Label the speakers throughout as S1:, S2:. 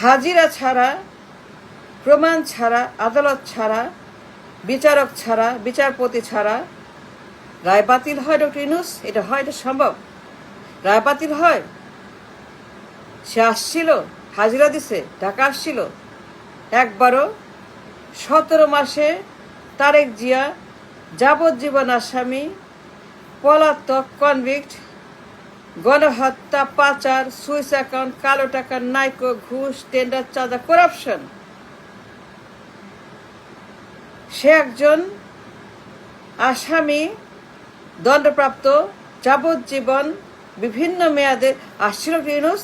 S1: হাজিরা ছাড়া, প্রমাণ ছাড়া, আদালত ছাড়া, বিচারক ছাড়া, বিচারপতি ছাড়া রায় বাতিল হয়? ডক্টর ইউনূস, এটা হয়? এটা সম্ভব? রায় বাতিল হয়? সে আসছিল, হাজিরা দিছে, ঢাকা আসছিল একবারও? 17 মাসে তারেক জিয়া যাবজ্জীবন আসামি, পলাতক, কনভিক্ট, গণহত্যা, পাচার, সুইস অ্যাকাউন্ট, কালো টাকা, নাইকো, ঘুষ, টেন্ডার, চাঁদা, করাপশন। সে একজন আসামি, দণ্ডপ্রাপ্ত, যাবজ্জীবন, বিভিন্ন মেয়াদে। আসছিল ইউনূস?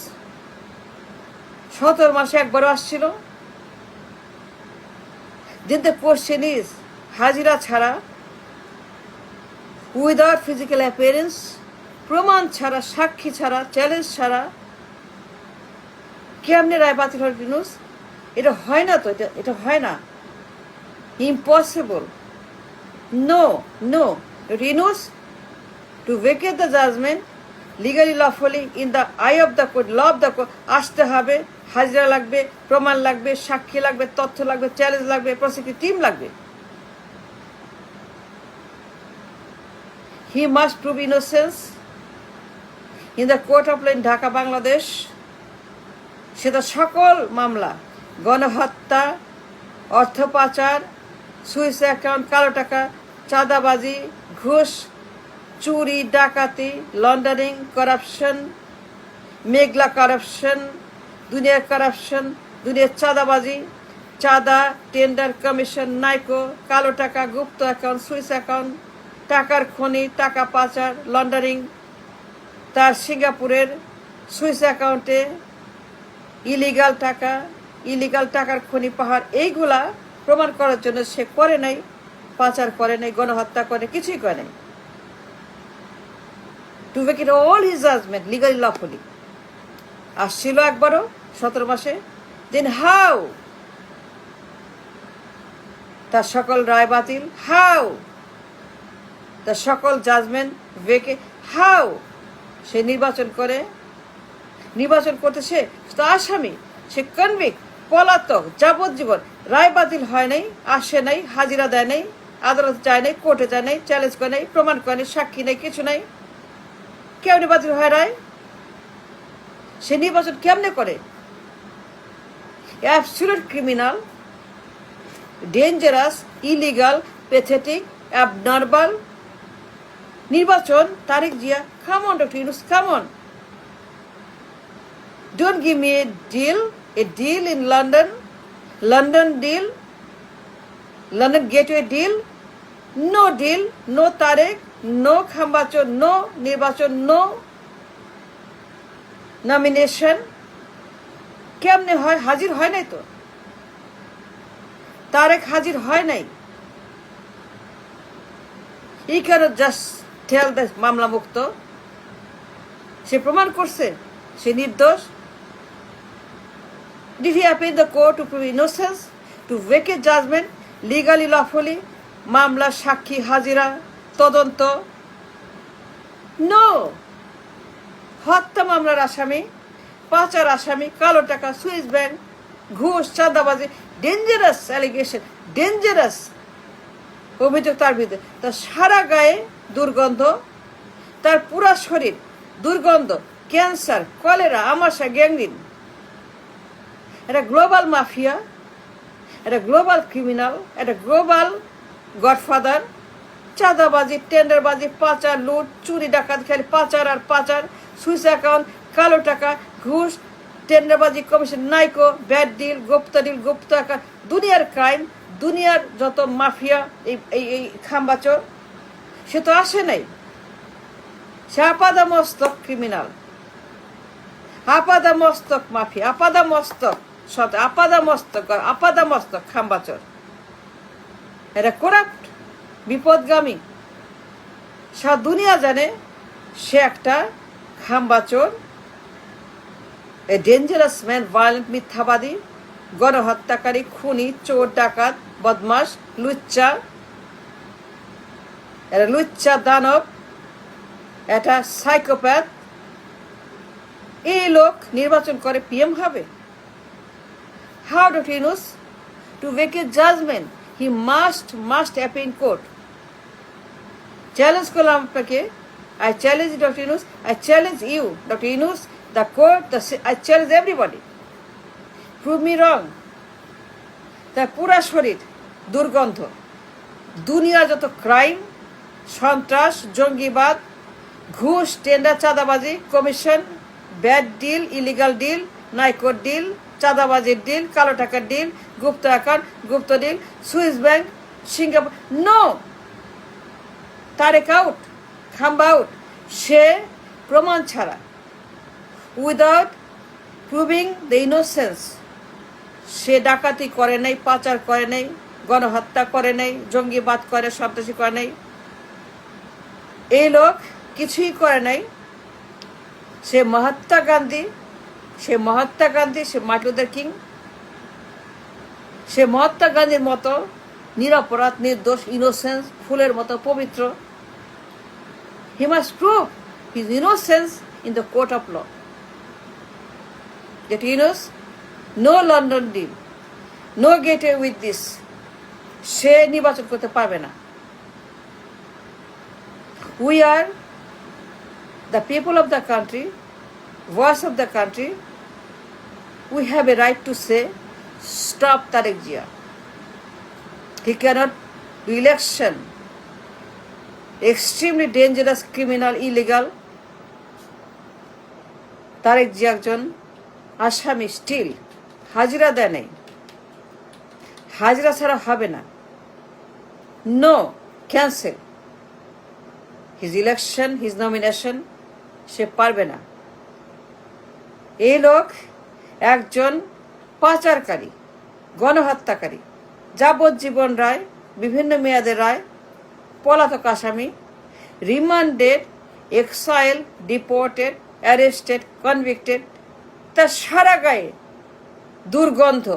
S1: 17 মাসে একবারও আসছিল? Then the question is, হাজিরা ছাড়া, উইদাউট ফিজিক্যাল অ্যাপিয়ারেন্স, প্রমাণ ছাড়া, সাক্ষী ছাড়া, চ্যালেঞ্জ ছাড়া কেমনে রায় বাতিল হয় ইউনূস? এটা হয় না তো, এটা হয় না, impossible. No no Yunus, to vacate the judgement legally lawfully in the eye of the court, law of the court, আসতে হবে, হাজিরা লাগবে, প্রমাণ লাগবে, সাক্ষী লাগবে, তথ্য লাগবে, চ্যালেঞ্জ লাগবে, প্রসিকিউটিভ টিম লাগবে। He must prove innocence in the court of law in Dhaka, Bangladesh. সেটা সকল মামলা, গণহত্যা, অর্থ পাচার, সুইস অ্যাকাউন্ট, কালো টাকা, চাঁদাবাজি, ঘুষ, চুরি, ডাকাতি, লন্ডারিং, করাপশন, মেঘলা করাপশন, দুনিয়ার করাপশন, দুনিয়ার চাঁদাবাজি, চাঁদা, টেন্ডার, কমিশন, নাইকো, কালো টাকা, গুপ্ত অ্যাকাউন্ট, সুইস অ্যাকাউন্ট, টাকার খনি, টাকা পাচার, লন্ডারিং, তার সিঙ্গাপুরের সুইস অ্যাকাউন্টে ইলিগাল টাকার খনি, পাহাড়, এইগুলা প্রমাণ করার জন্য সে করে নাই, পাচার করে নাই, গণহত্যা করে, কিছুই করে নাই। To vacate all his judgement legally lawfully. আসছিল একবারও 17 মাসে? দেন হাউ তার সকল রায় বাতিল? হাউ তার সকল জাজমেন্ট ভেকে? হাউ সে নির্বাচন করতে সে তো আসামি, সে কনভিক্ট, পলাতক, যাবজ্জীবন, রায় বাতিল হয় নাই, আসে নাই, হাজিরা দেয় নাই, আদালত যায় নাই, কোর্টে যায় নাই, চ্যালেঞ্জ করে নাই, প্রমাণ করে নাই, সাক্ষী নেই, কিছু নাই, কেমনে বাতিল হয় রায়? সে নির্বাচন কেমনে করে? Absolute criminal, dangerous, illegal, pathetic, abnormal নির্বাচন। Tarique Zia, come on doctor Yunus, come on, don't give me a deal in London deal, London gateway deal, no Tarek, no খাম্বাচর, no নির্বাচন, no নমিনেশন। কেমনে হয়? হাজির হয় নাই তো, তারেক হাজির হয় নাই। ই ক্যান জাস্ট টেল দ্য মামলা মুক্ত। সে প্রমাণ করছে সে নির্দোষ। Did he appear in the court to prove innocence, to vacate judgment legally lawfully? মামলা, সাক্ষী, হাজিরা, তদন্ত? নো। হত্যা মামলার আসামি, পাচার আসামি, কালো টাকা, সুইস ব্যাংক, ঘুষ, চাঁদাবাজি, ডেঞ্জারাস অ্যালিগেশন, ডেঞ্জারাস অভিযোগ তার বিরুদ্ধে। তার সারা গায়ে দুর্গন্ধ, তার পুরা শরীর দুর্গন্ধ, ক্যান্সার, কলেরা, আমাশা, গ্যাংরিন। এটা গ্লোবাল মাফিয়া, এটা গ্লোবাল ক্রিমিনাল, এটা গ্লোবাল গডফাদার। চাঁদাবাজি, টেন্ডারবাজি, পাচার, লুট, চুরি, ডাকাত, খালি পাচার আর পাচার, সুইস অ্যাকাউন্ট, কালো টাকা, ঘুষ, টেন্ডারবাজি, কমিশন, নাইকো, ব্যাড ডিল, গুপ্ত অ্যাকাউন্ট, দুনিয়ার ক্রাইম, দুনিয়ার যত মাফিয়া, এই খাম্বাচোর। সে তো আসে নাই, সে আপাদামস্তক ক্রিমিনাল, আপাদামস্তক মাফিয়া, আপাদামস্তক খাম্বাচর। এটা করাপ্ট, বিপদগামী। সারা দুনিয়া জানে সে একটা খাম্বাচোর, এ ডেঞ্জারাস ম্যান, ভায়োলেন্ট, মিথ্যাবাদী, গণহত্যাকারী, খুনি, চোর, ডাকাত, বদমাস, লুচ্চা। এটা লুচ্চা দানব, এটা সাইকোপ্যাথ। এই লোক নির্বাচন করে পিএম হবে? How, Dr. Yunus? To make a judgment, he must appear in court. Challenge করলাম আপনাকে. I challenge Dr. Yunus. I challenge you, Dr. Yunus, the court, I challenge everybody. Prove me wrong. তার পুরা শরীর দুর্গন্ধ, দুনিয়ার যত crime, সন্ত্রাস, জঙ্গিবাদ, ঘুষ, টেন্ডার, চাঁদাবাজি, commission, bad deal, illegal deal, নাইকোর ডিল, চাঁদাবাজির ডিল, কালো টাকার ডিল, গুপ্ত অ্যাকাউন্ট, গুপ্ত deal, Swiss bank, Singapore, no, Tarique out, খাম্বা আউট। সে প্রমাণ ছাড়া, উইদাউট প্রুভিং দ্য ইনোসেন্স, সে ডাকাতি করে নাই, পাচার করে নাই, গণহত্যা করে নাই, জঙ্গিবাদ করে, সন্ত্রাসী করে নাই, এই লোক কিছুই করে নাই। সে মহাত্মা গান্ধী, সে মার্টিন লুথার কিং, সে মহাত্মা গান্ধীর মতো নিরপরাধ, নির্দোষ, ইনোসেন্স, ফুলের মতো পবিত্র। He must prove his innocence in the court of law. That innocence, no London deal, no get away with this. সে নির্বাচন করতে পারবে না। We are the people of the country, voice of the country. We have a right to say, stop Tariq Jia. He cannot do election. Extremely dangerous, criminal, illegal. Tariq Jia একজন আসামি, still হাজিরা দেয় নাই, হাজিরা ছাড়া হবে না, no, cancel his election, his nomination. সে পারবে না। এই লোক একজন পাচারকারী, গণহত্যাকারী, যাবজ্জীবন রায়, বিভিন্ন মেয়াদের রায়, পলাতক আসামি, রিমান্ডেড, এক্সাইল, ডিপোর্টেড, অ্যারেস্টেড, কনভিক্টেড। তার সারা গায়ে দুর্গন্ধ,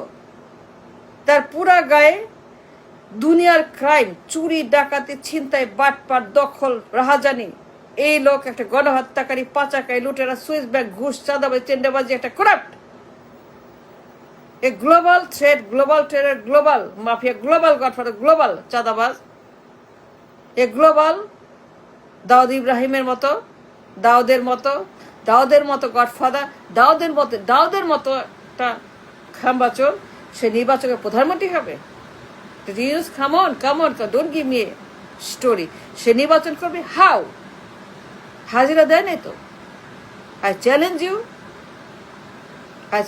S1: তার পুরা গায়ে দুনিয়ার ক্রাইম, চুরি, ডাকাতি, ছিনতাই, বাটপাট, দখল, রাহাজানি। এই লোক একটা গণহত্যাকারী, পাচারকারী, লুটেরা, সুইস ব্যাংক, ঘুষ, চাঁদাবাজি, টেন্ডারবাজি, একটা করাপ্ট, এ global threat, global terror, global mafia, global godfather, global চাঁদাবাজ, এ গ্লোবাল দাউদ ইব্রাহিমের মতো, দাউদের মতো গডফাদার, দাউদের মতো একটা খাম্বাচোর। সে নির্বাচনের প্রধানমন্ত্রী হবে? Come on, don't give me a story. How নির্বাচন করবে? হাউ? হাজিরা দেয় নাই তো। I challenge you, I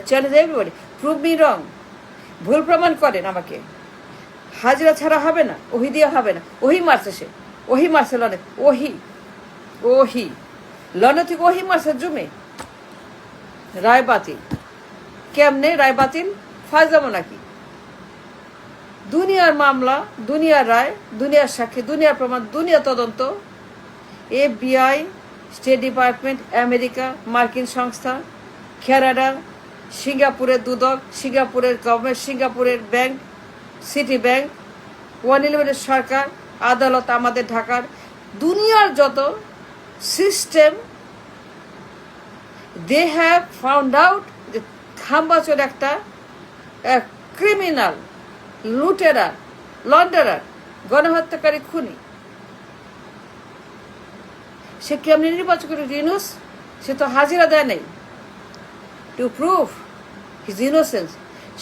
S1: challenge everybody, prove me wrong. ভুল প্রমাণ করেন আমাকে। হাজিরা ছাড়া হবে না, ওহি দিয়ে হবে না। ওহি মারছে সে, ওহি মারছে লনে, ওহি লন্ডন থেকে ওহি মারছে জুমে। রায় বাতিল। কেমনে রায় বাতিল? ফাজলামো নাকি? দুনিয়ার মামলা, দুনিয়ার রায়, দুনিয়ার সাক্ষী, দুনিয়ার প্রমাণ, দুনিয়া তদন্ত, FBI, স্টেট ডিপার্টমেন্ট, আমেরিকা, মার্কিন সংস্থা, কানাডা, সিঙ্গাপুরের দুদক, সিঙ্গাপুরের গভর্নমেন্ট, সিঙ্গাপুরের ব্যাংক, সিটি ব্যাংক, 111 সরকার, আদালত আমাদের ঢাকার, দুনিয়ার যত system, they have found out যে খাম্বাচোর একটা ক্রিমিনাল, লুটেরা, লন্ডারার, গণহত্যাকারী, খুনি। সে কেমনি নির্বাচন করে? ইউনুস, সে তো হাজিরা দেয় নাই টু প্রুভ হিজ ইনোসেন্স।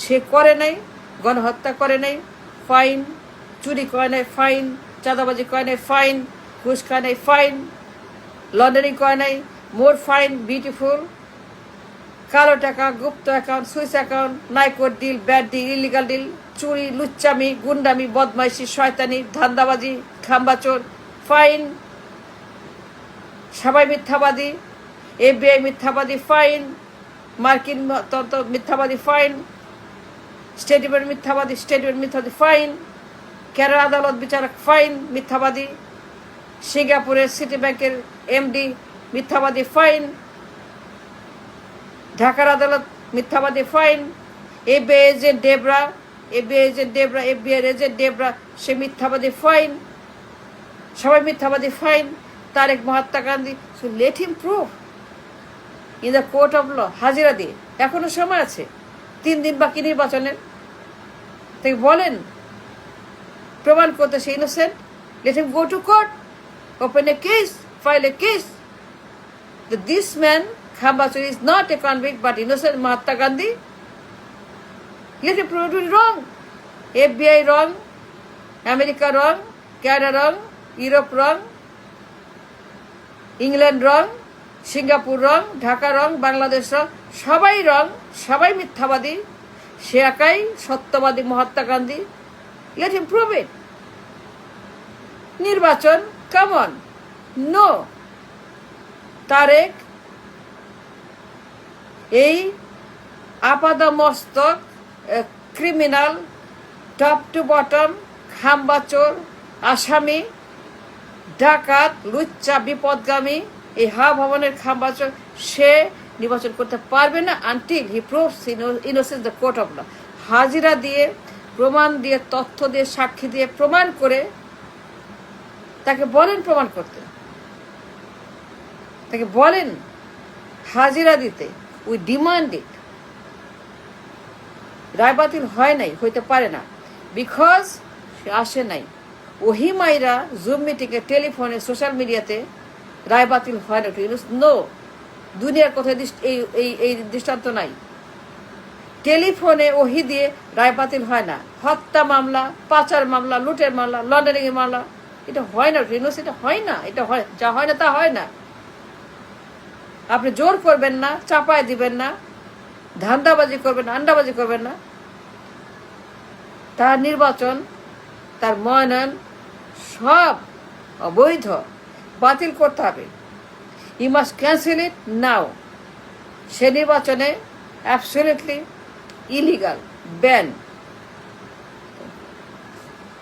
S1: সে করে নাই, গণহত্যা করে নাই, ফাইন, চুরি করে নাই, ফাইন, চাঁদাবাজি করে নাই, ফাইন, ঘুষ খায় নাই, ফাইন, লন্ডারিং করে নাই, মোর ফাইন, বিউটিফুল, কালো টাকা, গুপ্ত অ্যাকাউন্ট, সুইস অ্যাকাউন্ট, নাইকোর deal, bad deal, illegal deal, চুরি, লুচ্চামি, গুন্ডামি, বদমাইশি, শয়তানি, ধান্দাবাজি, খাম্বাচোর, ফাইন, সবাই মিথ্যাবাদী, FBI মিথ্যাবাদী, ফাইন, মার্কিন তন্ত্র মিথ্যাবাদী, ফাইন, স্টেট ডিপার্টমেন্ট মিথ্যাবাদী, ফাইন, কেরালা আদালত বিচারক, ফাইন, মিথ্যাবাদী, সিঙ্গাপুরের সিটি ব্যাংকের MD মিথ্যাবাদী, ফাইন, ঢাকার আদালত মিথ্যাবাদী, ফাইন, FBI এজেন্ট ডেবরা, সে মিথ্যাবাদী, ফাইন, সবাই মিথ্যাবাদী, fine, Tarek, Mahatma Gandhi. So let him prove in the court of law, হাজিরা দিয়ে। এখনো সময় আছে। 3 দিন বাকি নির্বাচনের, তাই বলেন প্রমাণ করতে সে innocent, let him go to court, open a case, file a case that this man Khambachur is not a convict but innocent Mahatma Gandhi. Let him prove it wrong. FBI wrong, America wrong, Canada wrong, Europe wrong, England wrong, Singapore wrong, Dhaka wrong, Bangladesh wrong, সবাই wrong, সবাই মিথ্যাবাদী, সে একাই সত্যবাদী Mahatma Gandhi. Let him prove it. নির্বাচন, come on, no. Tarique এই আপাদমস্তক criminal, top to bottom খাম্বাচোর, আসামি, ডাকাত, লুচ্চা, বিপদগামী, এই হা ভবনের খাম্বাচোর, সে নির্বাচন করতে পারবে না until he proves innocence the court of law. হাজিরা দিয়ে, প্রমাণ দিয়ে, তথ্য দিয়ে, সাক্ষী দিয়ে প্রমাণ করে তাকে বলেন প্রমাণ করতে, তাকে বলেন হাজিরা দিতে। উই ডিমান্ড ইট। রায় বাতিল হয় নাই, হইতে পারে না, বিকজ সে আসে নাই। ওহি মাইরা জুম মিটিংয়ে, টেলিফোনে, সোশ্যাল মিডিয়াতে রায় বাতিল হয় না। নো, দুনিয়ার কোথায় এই দৃষ্টান্ত নাই। টেলিফোনে ওহি দিয়ে রায় বাতিল হয় না। হত্যা মামলা, পাচার মামলা, লুটের মামলা, লন্ডারিং এর মামলা, এটা হয় না। এটা হয় না, এটা হয়, যা হয় না তা হয় না। আপনি জোর করবেন না, চাপায় দিবেন না, ধান্দাবাজি করবেন না, আন্ডাবাজি করবেন না। তার নির্বাচন, তার মনোনয়ন সব অবৈধ, বাতিল করতে হবে। ইউ মাস্ট ক্যান্সেল ইট নাও। সে নির্বাচনে অ্যাবসলিউটলি ইলিগাল, ব্যান।